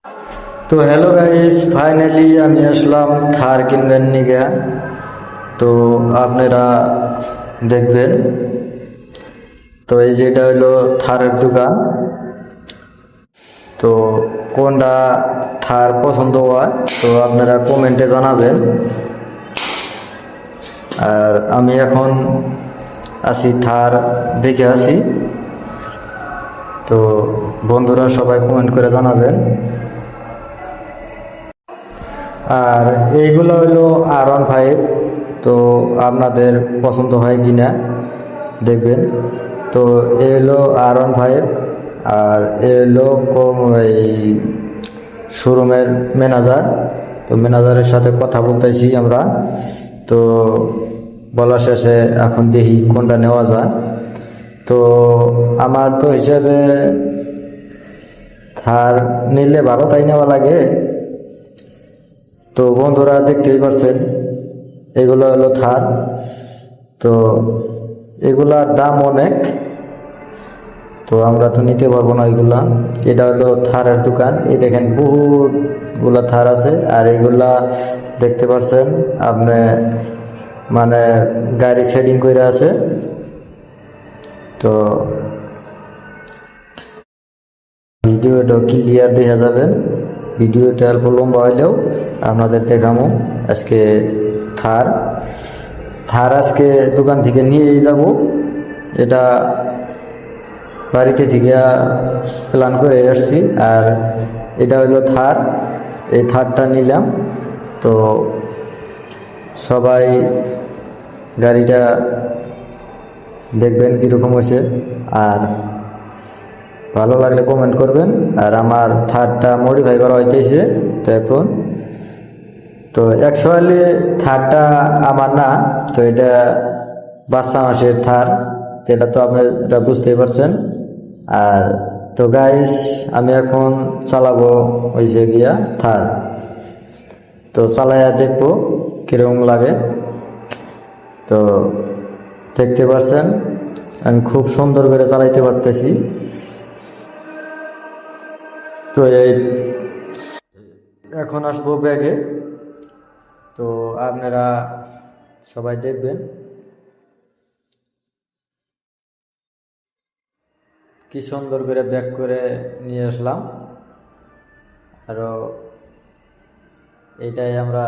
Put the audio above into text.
তো hello guys, finally আমি আসলাম থার কিনবেন নিগে। তো আপনারা দেখবেন। তো এই যেটা হলো থারের দোকান। তো কোনটা থার পছন্দ হয় তো আপনারা কমেন্টে জানাবেন। আর আমি এখন আছি থার দেখে আছি। তো বন্ধুরা সবাই কমেন্ট করে জানাবেন। আর এইগুলো হলো R15। তো আপনাদের পছন্দ হয় কিনা দেখবেন। তো এ হলো R15 আর এ হলো এই শোরুমের ম্যানেজার। তো ম্যানেজারের সাথে কথা বলতেছি আমরা। তো বলা শেষে এখন দেখি কোনটা নেওয়া যায়। তো আমার তো হিসাবে থার নিলে ভালো তাই নেওয়া লাগে। তো বন্ধুরা দেখতেই পারছেন এগুলো হলো থার। তো এগুলার দাম অনেক। তো আমরা তো নিতে পারবো না এগুলা। এটা হলো থারের দোকান। এই দেখেন বহুত গুলা থার আছে। আর এগুলা দেখতে পাচ্ছেন আপনি মানে গাড়ি সেটিং করে আছে। তো ভিডিওটা ক্লিয়ার দেখা যাবে। ভিডিওটা অল্প লম্বা হইলেও আপনাদের দেখামো। আজকে থার থার আজকে দোকান থেকে নিয়েই যাব। এটা বাড়িতে থেকে প্ল্যান করে আসছি। আর এটা হলো থার। এই থারটা নিলাম। তো সবাই গাড়িটা দেখবেন কীরকম হয়েছে। আর ভালো লাগলে কমেন্ট করবেন। আর আমার থারটা মডিফাই করা হইতেছে। তো এখন তো অ্যাকচুয়ালি থারটা আমার না। তো এটা বাচ্চা মাসের থার, যেটা তো আপনারা বুঝতেই পারছেন। আর তো গাইস আমি এখন চালাবো ওই যে গিয়া থার। তো চালাইয়া দেখবো কিরকম লাগে। তো দেখতে পাচ্ছেন আমি খুব সুন্দর করে চালাইতে পারতেছি। তো এই এখন আসবো ব্যাগে। তো আপনারা সবাই দেখবেন কি সুন্দর করে ব্যাগ করে নিয়ে আসলাম। আরো এইটাই আমরা